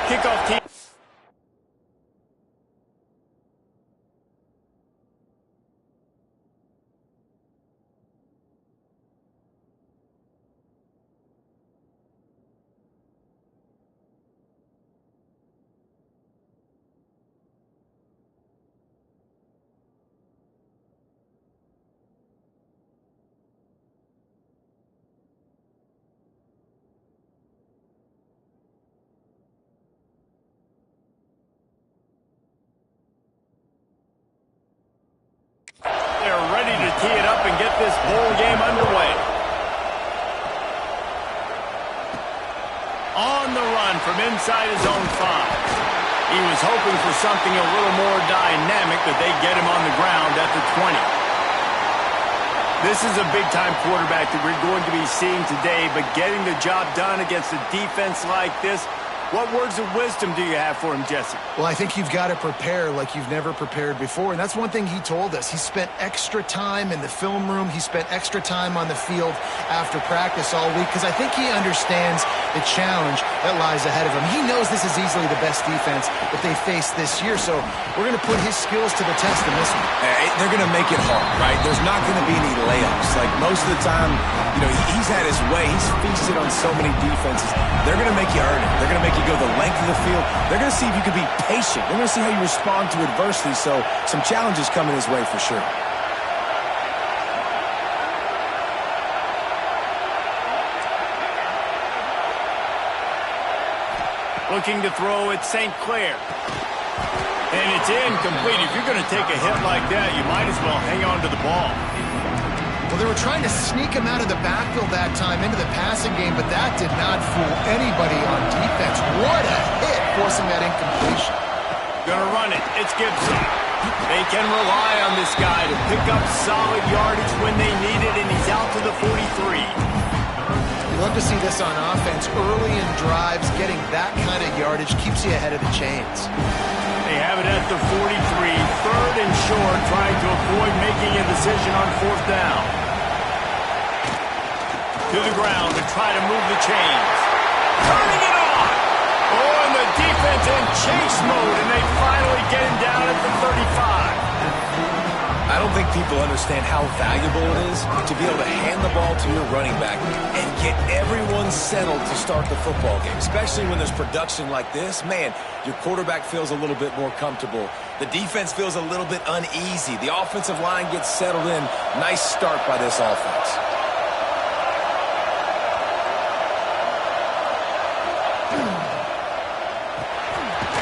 Kickoff team. They're ready to tee it up and get this bowl game underway. On the run from inside his own 5. He was hoping for something a little more dynamic, but they get him on the ground at the 20. This is a big-time quarterback that we're going to be seeing today, but getting the job done against a defense like this, what words of wisdom do you have for him, Jesse? Well, I think you've got to prepare like you've never prepared before, and that's one thing he told us. He spent extra time in the film room. He spent extra time on the field after practice all week because I think he understands the challenge that lies ahead of him. He knows this is easily the best defense that they face this year, so we're going to put his skills to the test in this one. They're going to make it hard, right? There's not going to be any layups. Like most of the time, you know, he's had his way. He's feasted on so many defenses. They're going to make you earn it. They're going to make you go the length of the field. They're going to see if you can be patient. They're going to see how you respond to adversity. So some challenges coming his way for sure. Looking to throw at St. Clair. And it's incomplete. If you're going to take a hit like that, you might as well hang on to the ball. Well, they were trying to sneak him out of the backfield that time into the passing game, but that did not fool anybody on defense. What a hit, forcing that incompletion. Gonna run it. It's Gibson. They can rely on this guy to pick up solid yardage when they need it, and he's out to the 43. You love to see this on offense. Early in drives, getting that kind of yardage keeps you ahead of the chains. They have it at the 43, 3rd and short, trying to avoid making a decision on 4th down. To the ground to try to move the chains. Turning it on! Oh, and the defense in chase mode, and they finally get him down at the 35. I don't think people understand how valuable it is to be able to hand the ball to your running back and get everyone settled to start the football game, especially when there's production like this. Man, your quarterback feels a little bit more comfortable. The defense feels a little bit uneasy. The offensive line gets settled in. Nice start by this offense.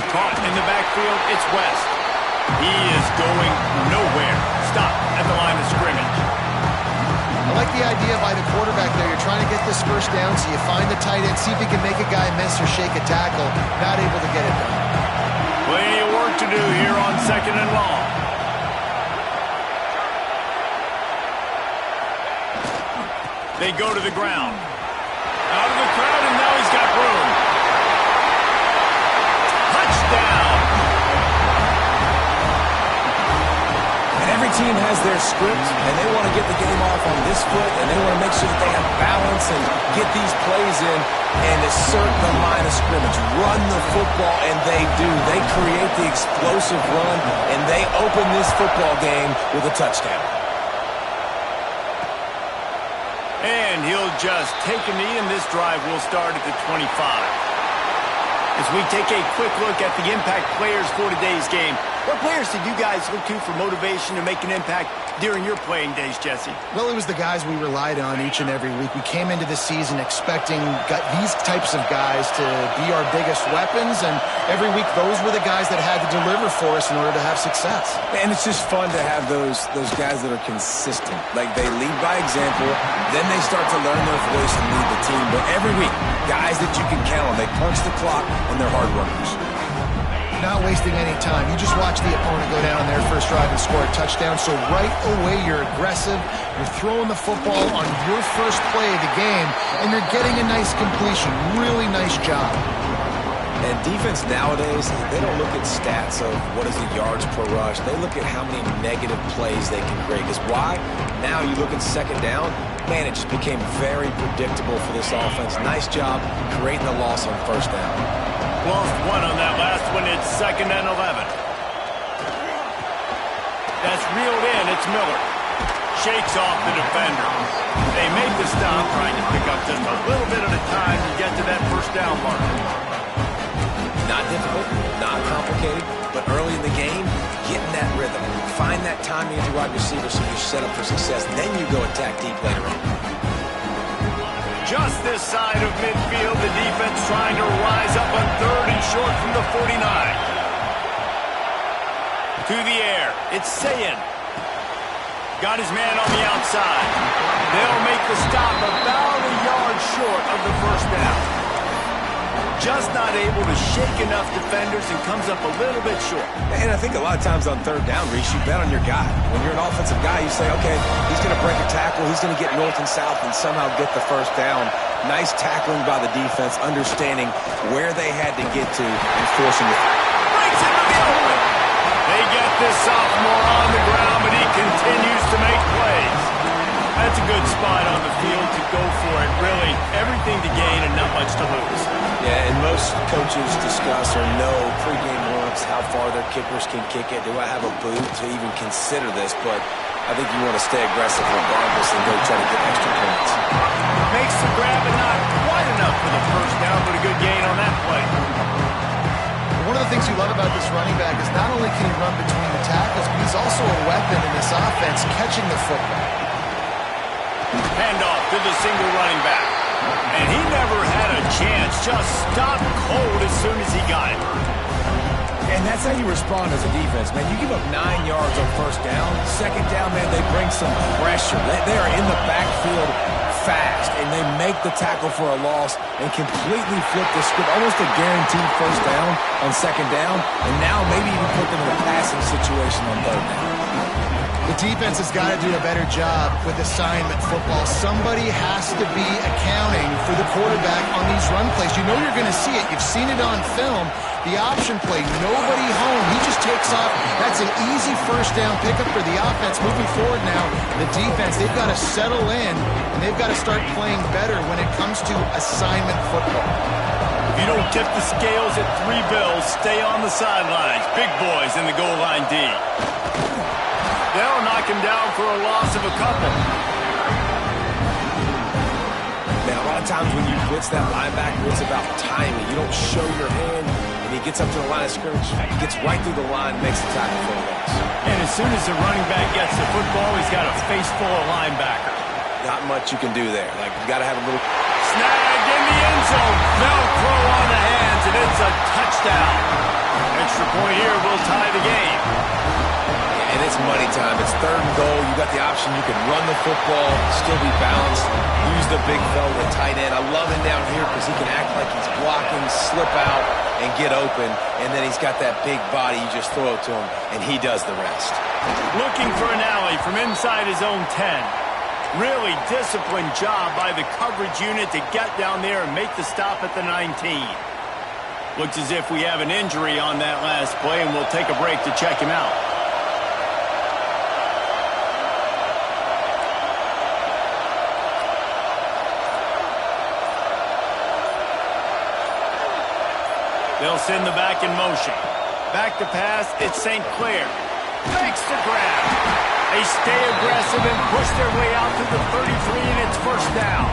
Caught in the backfield, it's West. He is going nowhere. Stop at the line of scrimmage. I like the idea by the quarterback there. You're trying to get this first down, so you find the tight end, see if he can make a guy miss or shake a tackle. Not able to get it done. Plenty of work to do here on 2nd and long. They go to the ground. Out of the crowd, and now he's got room. Touchdown! Every team has their script, and they want to get the game off on this foot, and they want to make sure that they have balance and get these plays in and assert the line of scrimmage. Run the football, and they do. They create the explosive run, and they open this football game with a touchdown. And he'll just take a knee, and this drive will start at the 25. As we take a quick look at the impact players for today's game, what players did you guys look to for motivation to make an impact during your playing days, Jesse? Well, it was the guys we relied on each and every week. We came into the season expecting these types of guys to be our biggest weapons, and every week those were the guys that had to deliver for us in order to have success. And it's just fun to have those guys that are consistent. Like, they lead by example, then they start to learn their voice and lead the team. But every week, guys that you can count on, they punch the clock, and they're hard workers. Not wasting any time. You just watch the opponent go down on their first drive and score a touchdown. So right away, you're aggressive. You're throwing the football on your first play of the game, and you're getting a nice completion. Really nice job. And defense nowadays, they don't look at stats of what is the yards per rush. They look at how many negative plays they can create. Because why? Now you look at 2nd down, man, it just became very predictable for this offense. Nice job creating the loss on 1st down. Lost one on that last one. It's 2nd and 11. That's reeled in. It's Miller. Shakes off the defender. They make the stop, trying to pick up just a little bit at a time to get to that first down mark. Not difficult, not complicated, but early in the game, get in that rhythm. Find that timing as a wide receiver so you're set up for success. Then you go attack deep later on. Just this side of midfield, the defense trying to rise up on 3rd and short from the 49. To the air, it's Sayin. Got his man on the outside. They'll make the stop about a yard short of the first down. Just not able to shake enough defenders and comes up a little bit short. And I think a lot of times on 3rd down, Reese, you bet on your guy. When you're an offensive guy, you say, okay, he's going to break a tackle, he's going to get north and south and somehow get the first down. Nice tackling by the defense, understanding where they had to get to and forcing it. Breaks into the open. They get this sophomore on the ground, but he continues to make plays. That's a good spot on the field to go for it. Really, everything to gain and not much to lose. Yeah, and most coaches discuss or know pregame warm-ups how far their kickers can kick it. Do I have a boot to even consider this? But I think you want to stay aggressive regardless and go try to get extra points. Makes the grab and not quite enough for the first down, but a good gain on that play. One of the things you love about this running back is not only can he run between the tackles, but he's also a weapon in this offense catching the football. Handoff to the single running back. And he never had a chance. Just stopped cold as soon as he got it. And that's how you respond as a defense, man. You give up 9 yards on first down. 2nd down, man, they bring some pressure. They are in the backfield fast, and they make the tackle for a loss and completely flip the script. Almost a guaranteed first down on 2nd down, and now maybe even put them in a passing situation on 3rd down. The defense has got to do a better job with assignment football. Somebody has to be accounting for the quarterback on these run plays. You know you're going to see it. You've seen it on film. The option play, nobody home. He just takes off. That's an easy first down pickup for the offense. Moving forward now, the defense, they've got to settle in, and they've got to start playing better when it comes to assignment football. If you don't tip the scales at 3 bills, stay on the sidelines. Big boys in the goal line D. They'll knock him down for a loss of a couple. Now, a lot of times when you blitz that linebacker, it's about timing. You don't show your hand, and he gets up to the line of scrimmage. He gets right through the line and makes the tackle for a loss. And as soon as the running back gets the football, he's got a face full of linebacker. Not much you can do there. Like, you got to have a little... Snagged in the end zone. Velcro on the hands, and it's a touchdown. Extra point here will tie the game. And it's money time. It's 3rd and goal. You got the option. You can run the football, still be balanced, use the big fella, the tight end. I love him down here because he can act like he's blocking, slip out, and get open. And then he's got that big body. You just throw it to him, and he does the rest. Looking for an alley from inside his own 10. Really disciplined job by the coverage unit to get down there and make the stop at the 19. Looks as if we have an injury on that last play, and we'll take a break to check him out. They'll send the back in motion. Back to pass, it's St. Clair. Makes the grab. They stay aggressive and push their way out to the 33, and it's first down.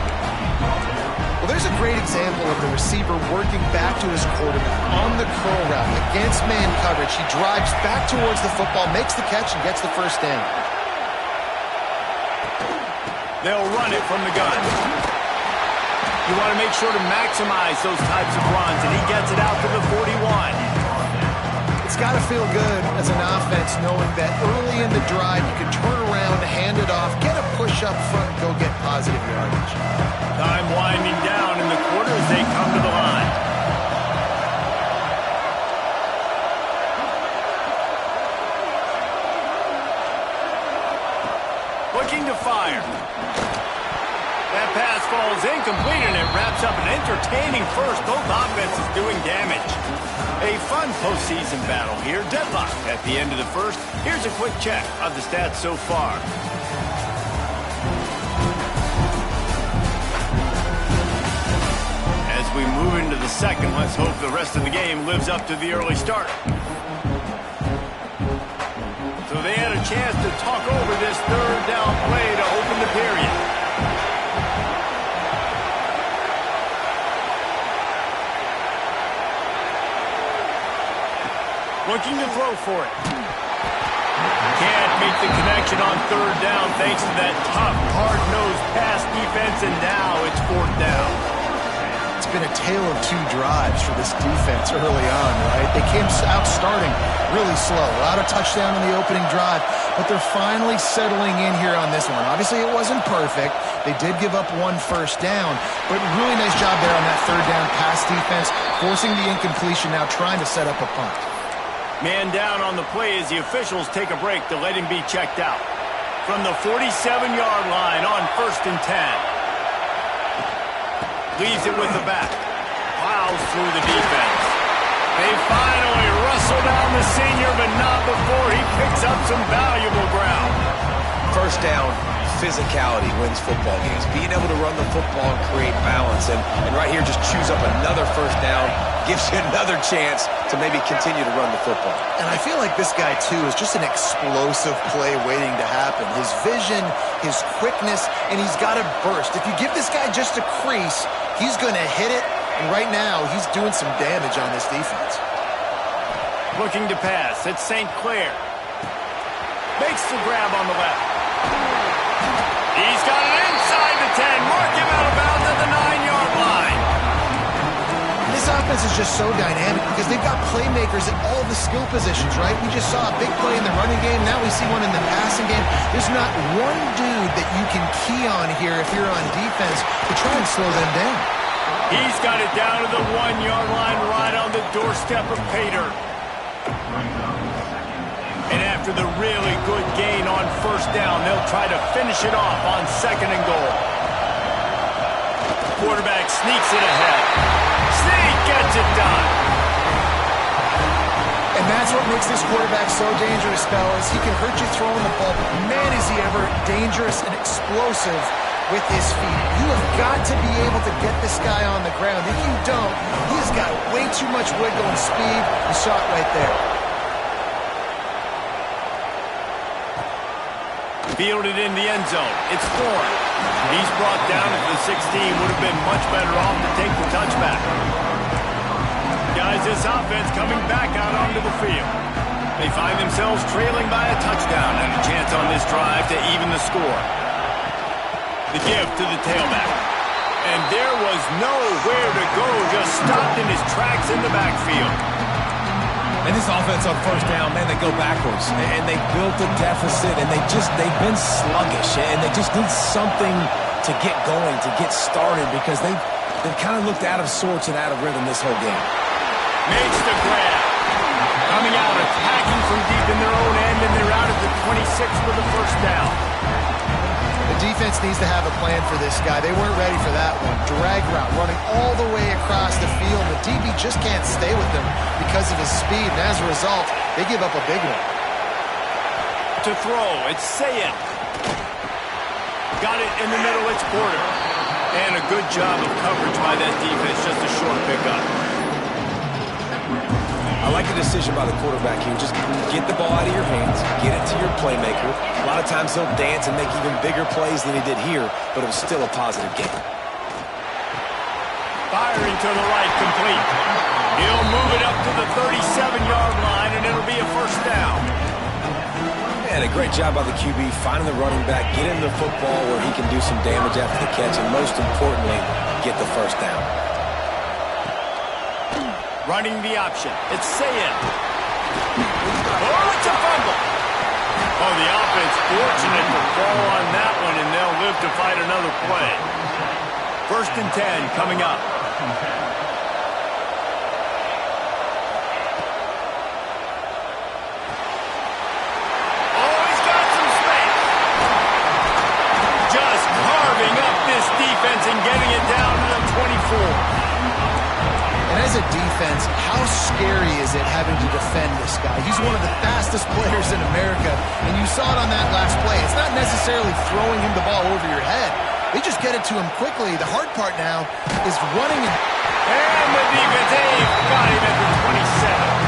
Well, there's a great example of the receiver working back to his quarterback on the curl route against man coverage. He drives back towards the football, makes the catch, and gets the first down. They'll run it from the gun. You want to make sure to maximize those types of runs, and he gets it out to the 41. It's got to feel good as an offense knowing that early in the drive you can turn around, hand it off, get a push up front, and go get positive yardage. Time winding down in the quarter as they come to the line. Looking to fire. That pass falls incomplete, and it wraps up an entertaining first. Both offenses doing damage. A fun postseason battle here. Deadlock at the end of the first. Here's a quick check of the stats so far. As we move into the second. Let's hope the rest of the game lives up to the early start. So they had a chance to talk over this third down play to open the period. Looking to throw for it. Can't make the connection on third down thanks to that tough, hard-nosed pass defense, and now it's fourth down. It's been a tale of two drives for this defense early on, right? They came out starting really slow. A lot of touchdown in the opening drive, but they're finally settling in here on this one. Obviously, it wasn't perfect. They did give up one first down, but really nice job there on that third down pass defense, forcing the incompletion, now trying to set up a punt. Man down on the play as the officials take a break to let him be checked out. From the 47-yard line on 1st and 10. Leaves it with the back. Plows through the defense. They finally wrestle down the senior, but not before he picks up some valuable ground. First down, physicality wins football games. Being able to run the football and create balance. And right here, just choose up another first down. Gives you another chance to maybe continue to run the football. And I feel like this guy, too, is just an explosive play waiting to happen. His vision, his quickness, and he's got a burst. If you give this guy just a crease, he's going to hit it. And right now, he's doing some damage on this defense. Looking to pass. It's St. Clair. Makes the grab on the left. He's got it inside the 10. Mark him out of bounds at the 9-yard line. This offense is just so dynamic because they've got playmakers at all the skill positions, right? We just saw a big play in the running game. Now we see one in the passing game. There's not one dude that you can key on here if you're on defense to try and slow them down. He's got it down to the 1-yard line right on the doorstep of Pater. And after the really good gain on first down, they'll try to finish it off on 2nd and goal. Quarterback sneaks it ahead. Sneak gets it done. And that's what makes this quarterback so dangerous, fellas. He can hurt you throwing the ball, but man, is he ever dangerous and explosive with his feet. You have got to be able to get this guy on the ground. If you don't, he's got way too much wiggle and speed. You saw it right there. Fielded in the end zone. It's Thorne. He's brought down at the 16. Would have been much better off to take the touchback. Guys, this offense coming back out onto the field. They find themselves trailing by a touchdown and a chance on this drive to even the score. The give to the tailback. And there was nowhere to go. Just stopped in his tracks in the backfield. And this offense on first down, man, they go backwards. And they built a deficit, and they've been sluggish. And they just need something to get going, to get started, because they've kind of looked out of sorts and out of rhythm this whole game. Makes the grab. Coming out, attacking from deep in their own end, and they're out at the 26 for the first down. The defense needs to have a plan for this guy. They weren't ready for that one. Drag route, running all the way across the field. The DB just can't stay with them because of his speed, and as a result, they give up a big one. To throw, it's Sayed. Got it in the middle, it's Porter. And a good job of coverage by that defense, just a short pickup. I like the decision by the quarterback here. Just get the ball out of your hands, get it to your playmaker. A lot of times he'll dance and make even bigger plays than he did here, but it was still a positive game. Firing to the right, complete. He'll move it up to the 37-yard line, and it'll be a first down. And a great job by the QB finding the running back, getting the football where he can do some damage after the catch, and most importantly, get the first down. Running the option. It's Sayed. Oh, it's a fumble. Oh, the offense fortunate to fall on that one, and they'll live to fight another play. 1st and 10 coming up. Oh, he's got some space. Just carving up this defense and getting it down to the 24. And as a defense, how scary is it having to defend this guy? He's one of the fastest players in America, and you saw it on that last play. It's not necessarily throwing him the ball over your head. They just get it to him quickly. The hard part now is running. And the defense, they've got him at the 27.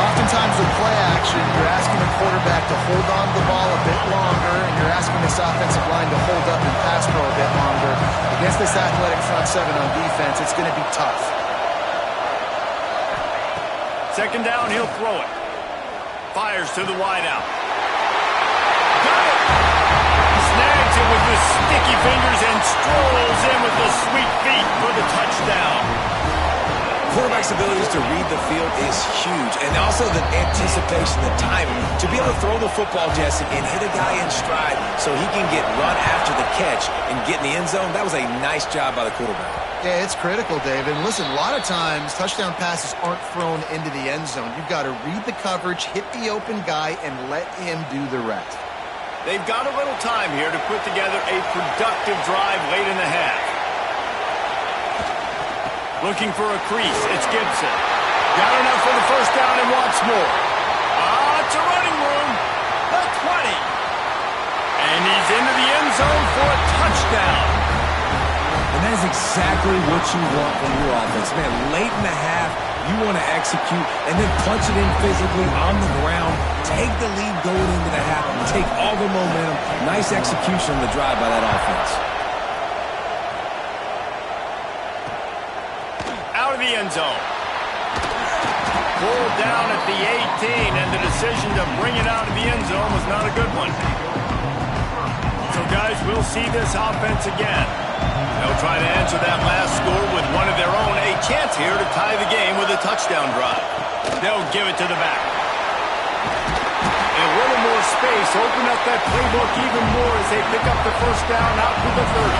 Oftentimes with play action, you're asking the quarterback to hold on to the ball a bit longer, and you're asking this offensive line to hold up and pass pro a bit longer. Against this athletic front seven on defense, it's going to be tough. Second down, he'll throw it. Fires to the wideout. Got it! Snags it with the sticky fingers and strolls in with the sweet feet for the touchdown. Quarterback's abilities to read the field is huge, and also the anticipation, the timing, to be able to throw the football, Jesse, and hit a guy in stride so he can get run after the catch and get in the end zone. That was a nice job by the quarterback. Yeah, it's critical, David. And listen, a lot of times touchdown passes aren't thrown into the end zone. You've got to read the coverage, hit the open guy, and let him do the rest. They've got a little time here to put together a productive drive late in the half. Looking for a crease, it's Gibson. Got enough for the first down and wants more. It's a running room. The 20. And he's into the end zone for a touchdown. And that is exactly what you want from your offense. Man, late in the half, you want to execute and then punch it in physically on the ground. Take the lead going into the half and take all the momentum. Nice execution on the drive by that offense. Out of the end zone. Pulled down at the 18, and the decision to bring it out of the end zone was not a good one. So, guys, we'll see this offense again. They'll try to answer that last score with one of their own. A chance here to tie the game with a touchdown drive. They'll give it to the back. A little more space. Open up that playbook even more as they pick up the first down out to the 30.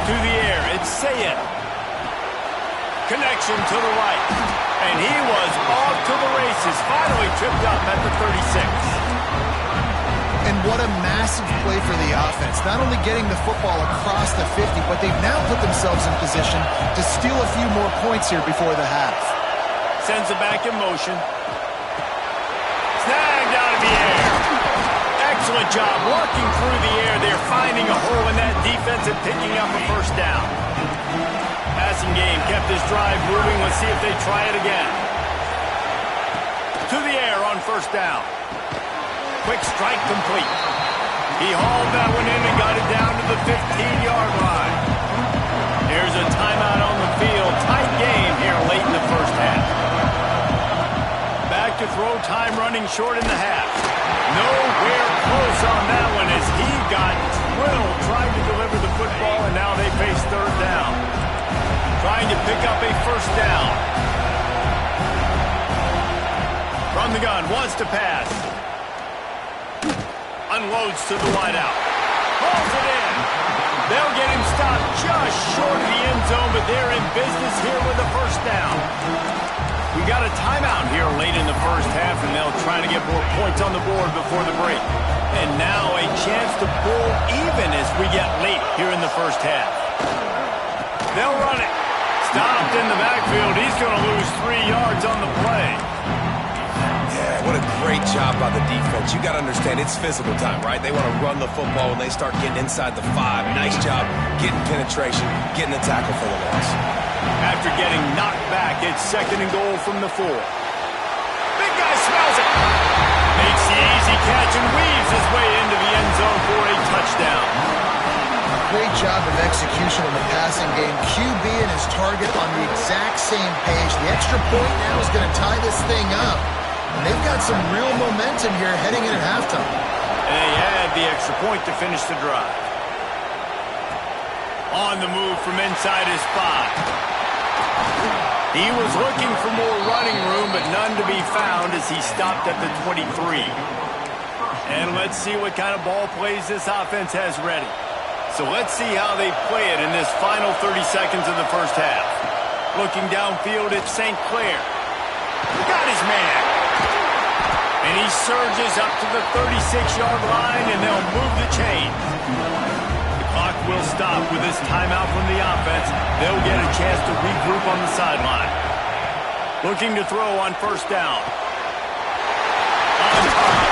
To the air, it's Sayed. Connection to the right. And he was off to the races. Finally tripped up at the 36. And what a massive play for the offense. Not only getting the football across the 50, but they've now put themselves in position to steal a few more points here before the half. Sends it back in motion. Snagged out of the air. Excellent job working through the air. They're finding a hole in that defense and picking up a first down. Passing game kept this drive moving. Let's see if they try it again. To the air on first down. Quick strike complete. He hauled that one in and got it down to the 15-yard line. Here's a timeout on the field. Tight game here late in the first half. Back to throw, time running short in the half. Nowhere close on that one as he got drilled trying to deliver the football, and now they face third down. Trying to pick up a first down. From the gun, wants to pass. Unloads to the wideout. Pulls it in. They'll get him stopped just short of the end zone, but they're in business here with a first down. We got a timeout here late in the first half, and they'll try to get more points on the board before the break. And now a chance to pull even as we get late here in the first half. They'll run it. Stopped in the backfield. He's going to lose 3 yards on the play. Yeah, what a great job by the defense. You got to understand, it's physical time, right? They want to run the football when they start getting inside the 5. Nice job getting penetration, getting the tackle for the loss. After getting knocked back, it's second and goal from the 4. Big guy smells it. Makes the easy catch and weaves his way into the end zone for a touchdown. Great job of execution in the passing game. QB and his target on the exact same page. The extra point now is going to tie this thing up. And they've got some real momentum here heading in at halftime. And they had the extra point to finish the drive. On the move from inside his 5. He was looking for more running room, but none to be found as he stopped at the 23. And let's see what kind of ball plays this offense has ready. So let's see how they play it in this final 30 seconds of the first half. Looking downfield at St. Clair. Got his man. And he surges up to the 36-yard line, and they'll move the chain. The clock will stop with this timeout from the offense. They'll get a chance to regroup on the sideline. Looking to throw on first down. On top.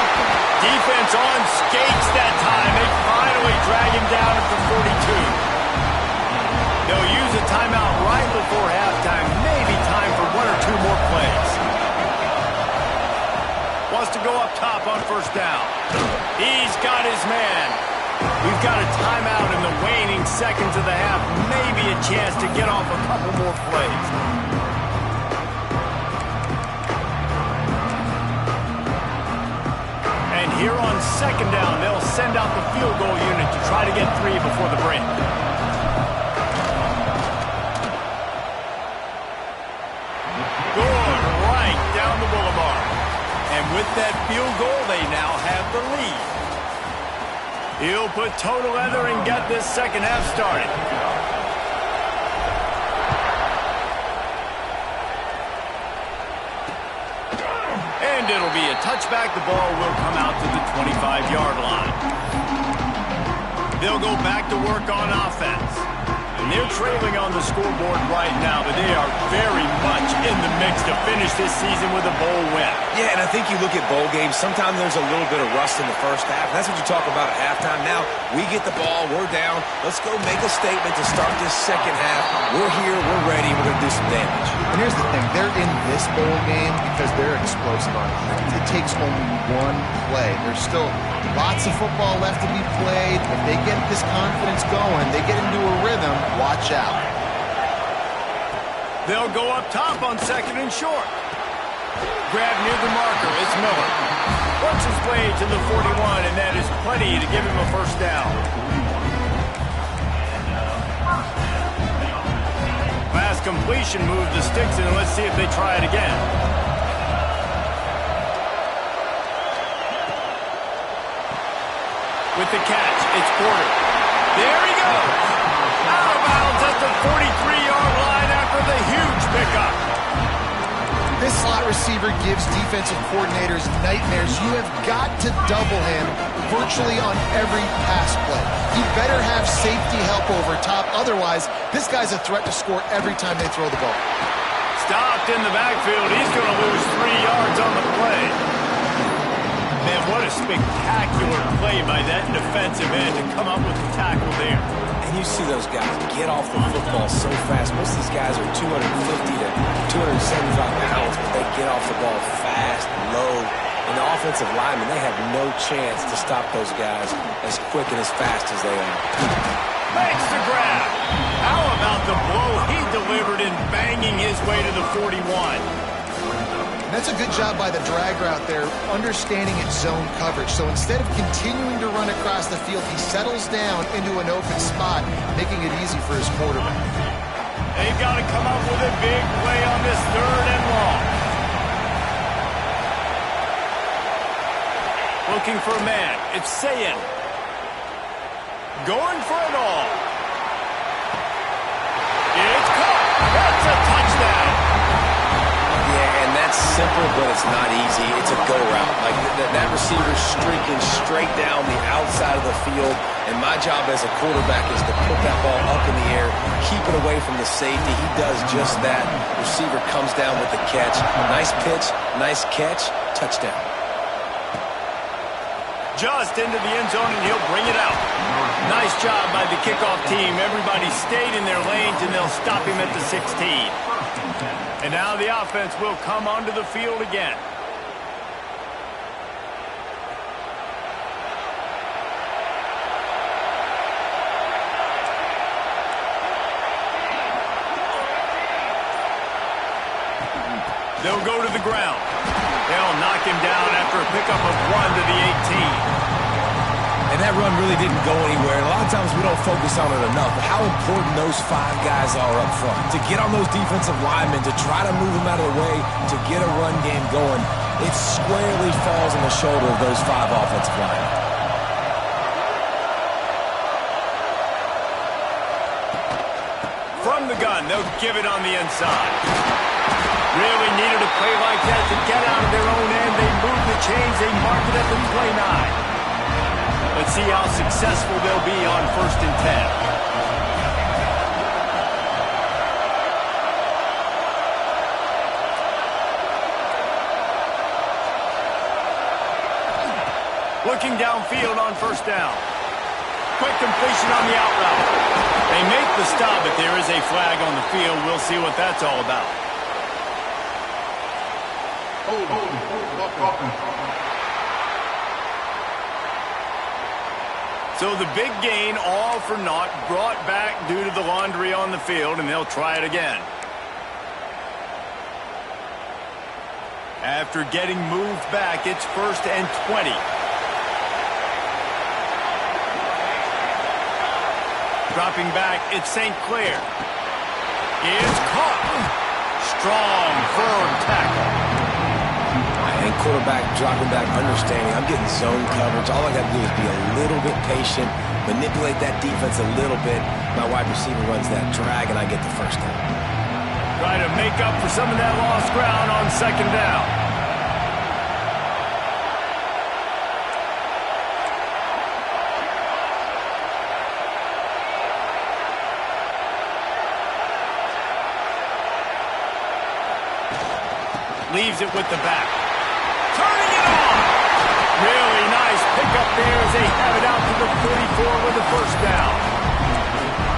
Defense on skates that time. They finally drag him down at the 42. They'll use a timeout right before halftime. Maybe time for one or two more plays. Wants to go up top on first down. He's got his man. We've got a timeout in the waning seconds of the half. Maybe a chance to get off a couple more plays. And here on second down, they'll send out the field goal unit to try to get 3 before the break. Good right down the boulevard. And with that field goal, they now have the lead. He'll put toe to leather and get this second half started. And it'll be a touchback. The ball will come out to the 25-yard line. They'll go back to work on offense. And they're trailing on the scoreboard right now, but they are very much in the mix to finish this season with a bowl win. Yeah, and I think you look at bowl games, sometimes there's a little bit of rust in the first half. And that's what you talk about at halftime. Now, we get the ball, we're down. Let's go make a statement to start this second half. We're here, we're ready, we're going to do some damage. And here's the thing, they're in this bowl game because they're explosive on offense. It takes only one play. There's still lots of football left to be played. If they get this confidence going, they get into a rhythm, watch out. They'll go up top on second and short. Grab near the marker, it's Miller. Works his way to the 41, and that is plenty to give him a first down. Pass completion, move the sticks, and let's see if they try it again. With the catch, it's Porter. There he goes. Out of bounds at the 43-yard line after the huge pickup. This slot receiver gives defensive coordinators nightmares. You have got to double him virtually on every pass play. You better have safety help over top. Otherwise, this guy's a threat to score every time they throw the ball. Stopped in the backfield. He's going to lose 3 yards on the play. Man, what a spectacular play by that defensive end to come up with the tackle there. And you see those guys get off the football so fast. Most of these guys are 250 to 275 pounds, but they get off the ball fast, low. And the offensive linemen, they have no chance to stop those guys as quick and as fast as they are. Makes the grab. How about the blow he delivered in banging his way to the 41? That's a good job by the drag route there, understanding its zone coverage. So instead of continuing to run across the field, he settles down into an open spot, making it easy for his quarterback. They've got to come up with a big play on this third and long. Looking for a man. It's Sayin. Going for it all. It's caught. That's a touchdown. Yeah, and that's simple, but it's not easy. It's a go route. Like that receiver's streaking straight down the outside of the field, and my job as a quarterback is to put that ball up in the air, keep it away from the safety. He does just that. Receiver comes down with the catch. Nice pitch, nice catch, touchdown. Just into the end zone, and he'll bring it out. Nice job by the kickoff team. Everybody stayed in their lanes, and they'll stop him at the 16. And now the offense will come onto the field again. They'll go to the ground. They'll knock him down after a pickup of 1 to the 18. And that run really didn't go anywhere. And a lot of times we don't focus on it enough. But how important those 5 guys are up front. To get on those defensive linemen, to try to move them out of the way, to get a run game going, it squarely falls on the shoulder of those 5 offensive linemen. From the gun, they'll give it on the inside. Really needed a play like that to get out of their own end. They move the chains. They mark it at the 29. Let's see how successful they'll be on 1st and 10. looking downfield on first down. Quick completion on the out route. They make the stop, but there is a flag on the field. We'll see what that's all about. So the big gain, all for naught, brought back due to the laundry on the field, and they'll try it again. After getting moved back, it's 1st and 20. Dropping back, it's St. Clair. It's caught. Strong, firm tackle. I think quarterback dropping back, understanding I'm getting zone coverage. All I got to do is be a little bit patient, manipulate that defense a little bit. My wide receiver runs that drag, and I get the first down. Try to make up for some of that lost ground on second down. Leaves it with the back. Turning it on! Really nice pickup there as they have it out to the 44 with the first down.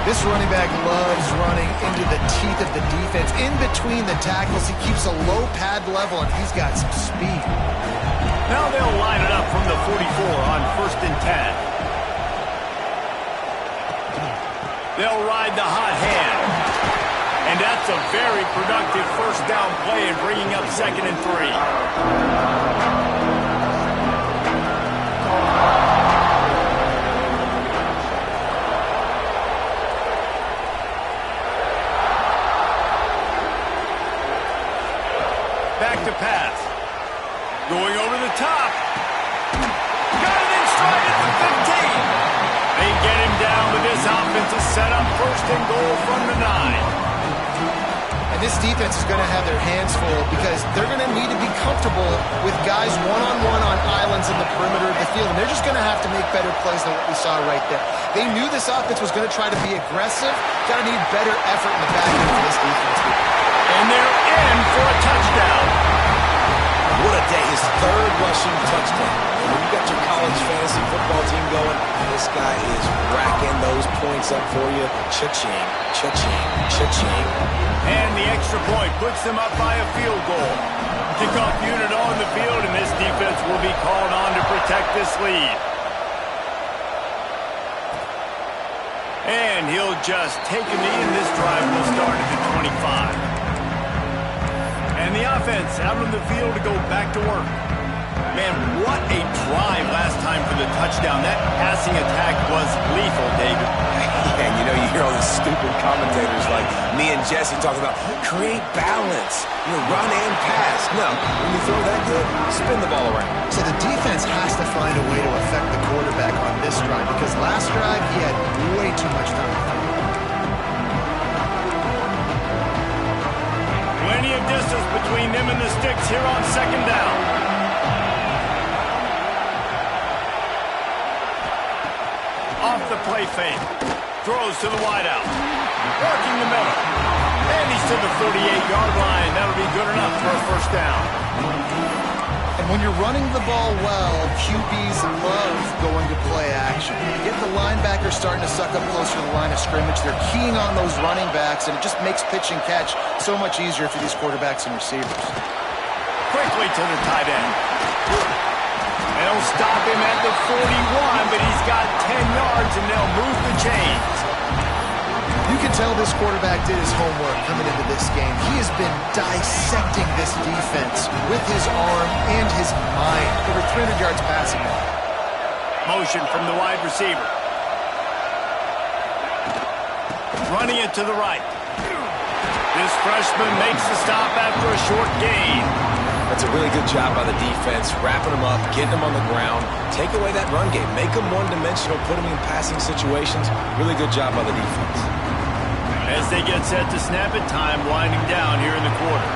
This running back loves running into the teeth of the defense. In between the tackles, he keeps a low pad level, and he's got some speed. Now they'll line it up from the 44 on 1st and 10. They'll ride the hot hand. And that's a very productive first down play and bringing up 2nd and 3. Back to pass. Going over the top. Got it in stride at the 15. They get him down with this offense to set up 1st and goal from the 9. And this defense is going to have their hands full because they're going to need to be comfortable with guys one-on-one on islands in the perimeter of the field. And they're just going to have to make better plays than what we saw right there. They knew this offense was going to try to be aggressive. Got to need better effort in the back end for this defense. And they're in for a touchdown. What a day. His 3rd rushing touchdown. When you got your college fantasy football team going, this guy is racking those points up for you. Cha-ching, cha-ching, cha-ching. And the extra point puts them up by a field goal. Kickoff unit on the field, and this defense will be called on to protect this lead. And he'll just take a knee, and this drive will start at the 25. And the offense out on the field to go back to work. Man, what a drive last time for the touchdown. That passing attack was lethal, David. And you know, you hear all these stupid commentators like me and Jesse talking about create balance, run and pass. No, when you throw that good, spin the ball around. So the defense has to find a way to affect the quarterback on this drive because last drive he had way too much time. Plenty of distance between them and the sticks here on second down. Off the play fake. Throws to the wideout. Working the middle. And he's to the 48-yard line. That'll be good enough for a first down. And when you're running the ball well, QBs love going to play action. You get the linebackers starting to suck up closer to the line of scrimmage. They're keying on those running backs, and it just makes pitch and catch so much easier for these quarterbacks and receivers. Quickly to the tight end. They'll stop him at the 41, but he's got 10 yards, and they'll move the chains. You can tell this quarterback did his homework coming into this game. He has been dissecting this defense with his arm and his mind. Over 300 yards passing. Motion from the wide receiver. Running it to the right. This freshman makes the stop after a short gain. That's a really good job by the defense, wrapping them up, getting them on the ground, take away that run game, make them one-dimensional, put them in passing situations. Really good job by the defense. As they get set to snap it, time winding down here in the quarter.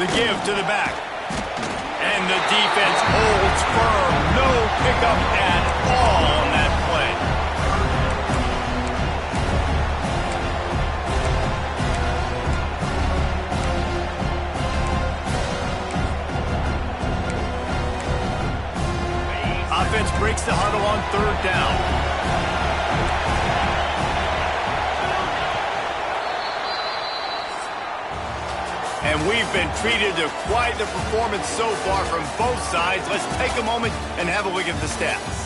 The give to the back. And the defense holds firm. No pickup at all on that play. defense breaks the huddle on 3rd down. And we've been treated to quite the performance so far from both sides. Let's take a moment and have a look at the stats.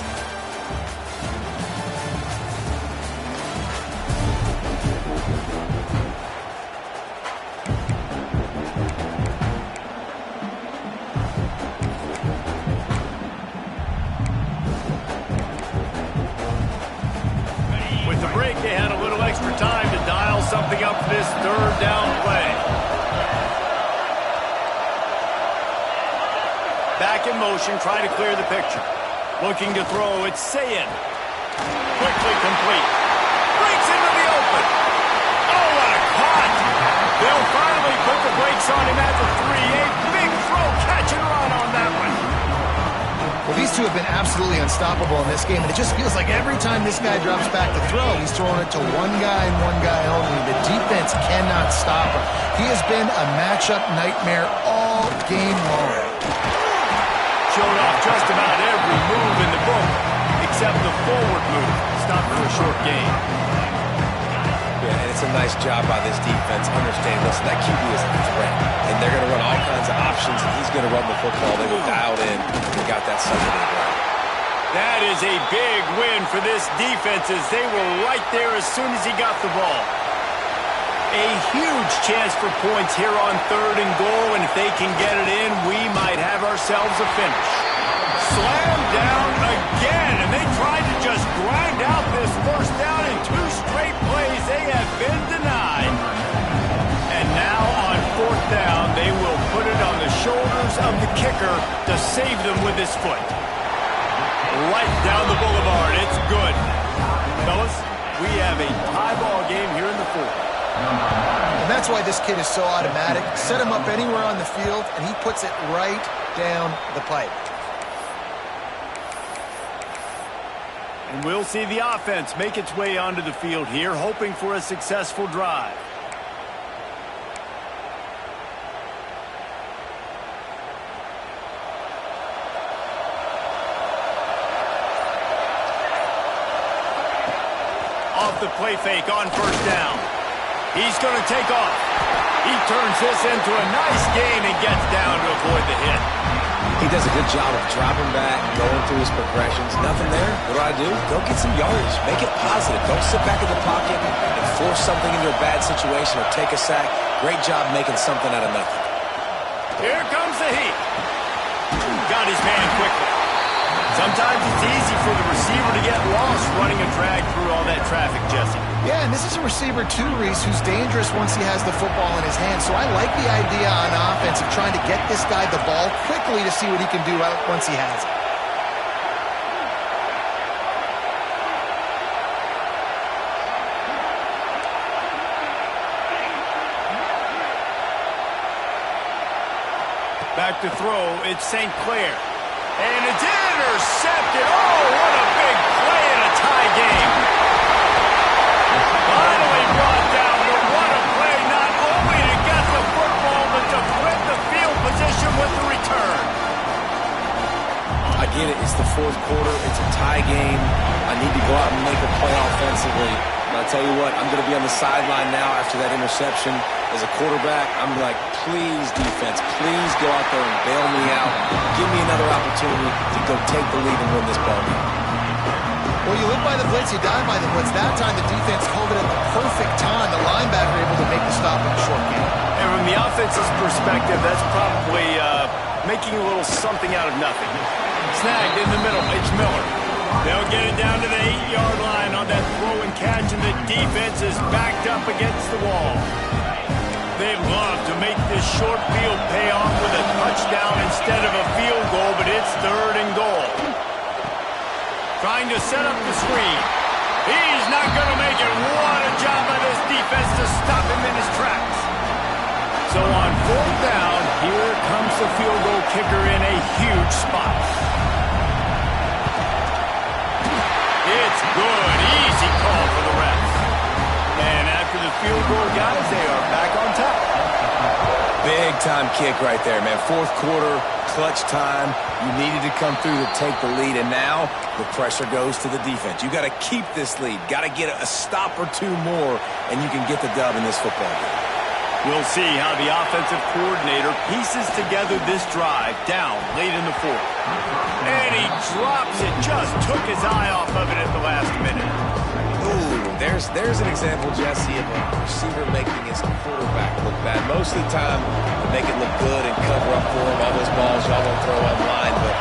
With the break, they had a little extra time to dial something up for this 3rd down play. Back in motion, trying to clear the picture. Looking to throw, it's Sayin. Quickly complete. Breaks into the open. Oh, what a caught. They'll finally put the brakes on him at the 3. A big throw, catch and run on that one. Well, these two have been absolutely unstoppable in this game, and it just feels like every time this guy drops back to throw, he's throwing it to one guy and one guy only. The defense cannot stop him. He has been a matchup nightmare all game long. Showed off just about every move in the book, except the forward move. Stopped for a short gain. Yeah, and it's a nice job by this defense. Understanding, listen, that QB is a threat, and they're going to run all kinds of options, and he's going to run the football. They were dialed in and got that second to the ground. That is a big win for this defense as they were right there as soon as he got the ball. A huge chance for points here on 3rd and goal, and if they can get it in, we might have ourselves a finish. Slam down again, and they tried to just grind out this 1st down in 2 straight plays. They have been denied. And now on 4th down, they will put it on the shoulders of the kicker to save them with his foot. Right down the boulevard. It's good. Fellas, we have a tie ball game here in the 4th. And that's why this kid is so automatic. Set him up anywhere on the field, and he puts it right down the pipe. And we'll see the offense make its way onto the field here, hoping for a successful drive. Off the play fake on 1st down. He's going to take off. He turns this into a nice gain and gets down to avoid the hit. He does a good job of dropping back, going through his progressions. Nothing there. What do? Go get some yardage. Make it positive. Don't sit back in the pocket and force something into a bad situation or take a sack. Great job making something out of nothing. Here comes the heat. Got his man quickly. Sometimes it's easy for the receiver to get lost running a drag through all that traffic, Jesse. Yeah, and this is a receiver too, Reese, who's dangerous once he has the football in his hands. So I like the idea on offense of trying to get this guy the ball quickly to see what he can do once he has it. Back to throw, it's St. Clair. And it's intercepted. Oh, what a big play in a tie game. Finally brought down, but what a play, not only to get the football, but to flip the field position with the return. I get it. It's the 4th quarter. It's a tie game. I need to go out and make a play offensively. But I'll tell you what, I'm going to be on the sideline now after that interception. As a quarterback, I'm like, please, defense, please go out there and bail me out. Give me another opportunity to go take the lead and win this ball game. Well, you live by the blitz, you die by the blitz. That time the defense called it at the perfect time. The linebacker able to make the stop in a short game. And from the offense's perspective, that's probably making a little something out of nothing. Snagged in the middle, it's Miller. They'll get it down to the 8-yard line on that throw and catch, and the defense is backed up against the wall. They'd love to make this short field pay off with a touchdown instead of a field goal, but it's 3rd and goal. Trying to set up the screen. He's not going to make it. What a job by this defense to stop him in his tracks. So on 4th down, here comes the field goal kicker in a huge spot. It's good. Easy call for the refs. And after the field goal, guys, they are back on top. Big time kick right there, man. 4th quarter, clutch time. You needed to come through to take the lead, and now the pressure goes to the defense. You got to keep this lead. Got to get a stop or two more, and you can get the dub in this football game. We'll see how the offensive coordinator pieces together this drive down late in the fourth. And he drops it. Just took his eye off of it at the last minute. Ooh, there's an example, Jesse, of a receiver making his quarterback look bad. Most of the time, they make it look good and cover up for him. All those balls y'all won't throw online, but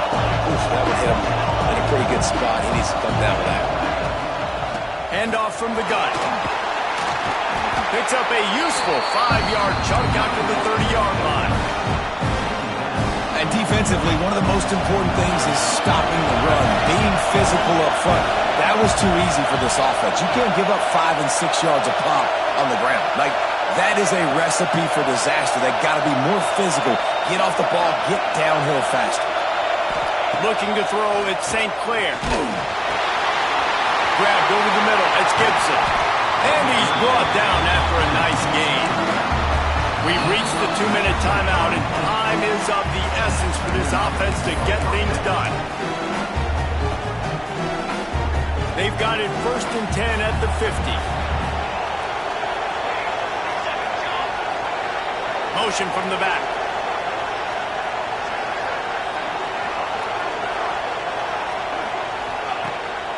oof, that would hit him in a pretty good spot. He needs to come down with that. Handoff from the gun. Picks up a useful 5-yard chunk out to the 30-yard line. And defensively, one of the most important things is stopping the run, being physical up front. That was too easy for this offense. You can't give up 5 and 6 yards a pop on the ground. Like, that is a recipe for disaster. They got to be more physical. Get off the ball, get downhill faster. Looking to throw at St. Clair. Grabbed over the middle. It's Gibson. And he's brought down after a nice gain. We've reached the 2-minute timeout, and time is of the essence for this offense to get things done. They've got it 1st and 10 at the 50. Motion from the back.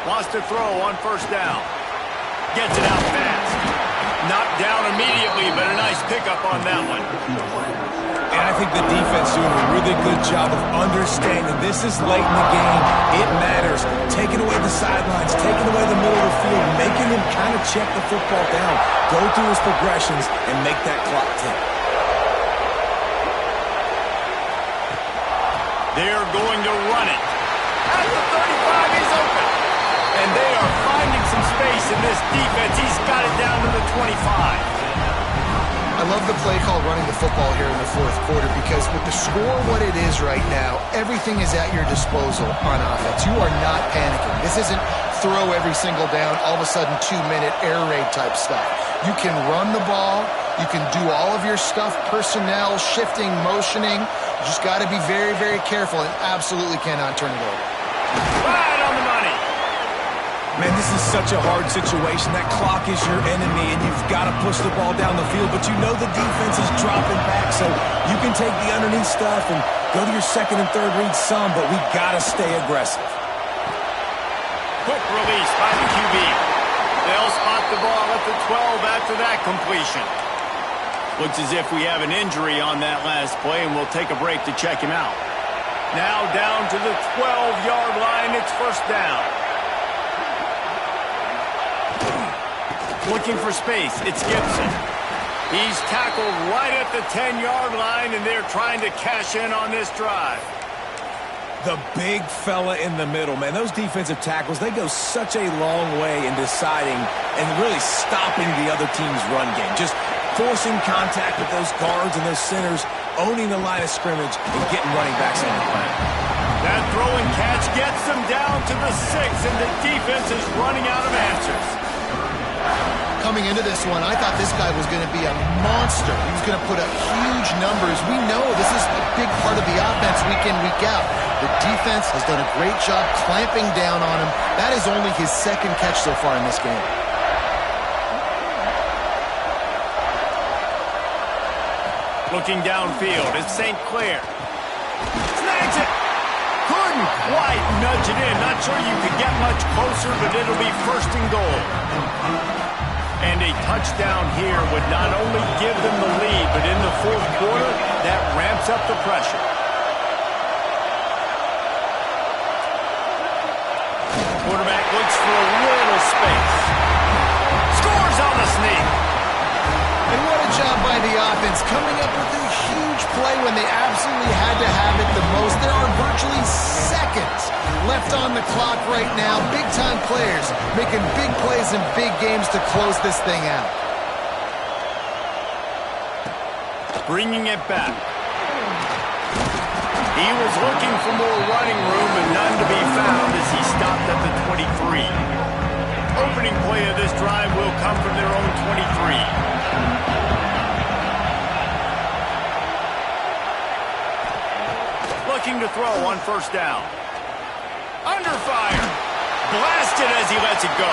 Wants to throw on 1st down. Gets it out fast. Knocked down immediately, but a nice pickup on that one. And I think the defense doing a really good job of understanding this is late in the game. It matters. Taking away the sidelines, taking away the middle of the field, making him kind of check the football down, go through his progressions, and make that clock tick. They're going to run it. At the 35, he's open. And they are finding some space in this defense. He's got it down to the 25. I love the play call running the football here in the 4th quarter because with the score what it is right now, everything is at your disposal on offense. You are not panicking. This isn't throw every single down, all of a sudden 2-minute air raid type stuff. You can run the ball. You can do all of your stuff, personnel, shifting, motioning. You just got to be very, very careful and absolutely cannot turn it over. Right on the money. Man, this is such a hard situation. That clock is your enemy, and you've got to push the ball down the field, but you know the defense is dropping back, so you can take the underneath stuff and go to your 2nd and 3rd read some, but we got to stay aggressive. Quick release by the QB. They'll spot the ball at the 12 after that completion. Looks as if we have an injury on that last play, and we'll take a break to check him out. Now down to the 12-yard line. It's 1st down. Looking for space. It's Gibson. He's tackled right at the 10-yard line, and they're trying to cash in on this drive. The big fella in the middle, man. Those defensive tackles, they go such a long way in deciding and really stopping the other team's run game. Just forcing contact with those guards and those centers, owning the line of scrimmage, and getting running backs on the ground. That throw and catch gets them down to the 6, and the defense is running out of answers. Coming into this one, I thought this guy was going to be a monster. He was going to put up huge numbers. We know this is a big part of the offense week in, week out. The defense has done a great job clamping down on him. That is only his 2nd catch so far in this game. Looking downfield, it's St. Clair. Snags it! Couldn't quite nudge it in. Not sure you could get much closer, but it'll be 1st and goal. And a touchdown here would not only give them the lead, but in the 4th quarter, that ramps up the pressure. Quarterback looks for a little space. Scores on the sneak. And what a job by the offense, coming up with a huge play when they absolutely had to have it the most. There are virtually seconds left on the clock right now. Big-time players making big plays in big games to close this thing out. Bringing it back. He was looking for more running room, but none to be found as he stopped at the 23. Opening play of this drive will come from their own 23. looking to throw on first down. Under fire. Blasted as he lets it go.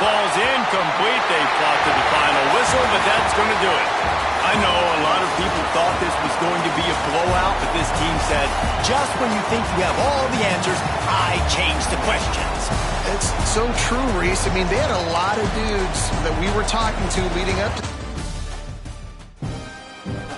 Ball's incomplete. They fought to the final whistle, but that's going to do it. I know a lot of people thought this was going to be a blowout, but this team said, just when you think you have all the answers, I change the questions. It's so true, Reese. I mean, they had a lot of dudes that we were talking to leading up to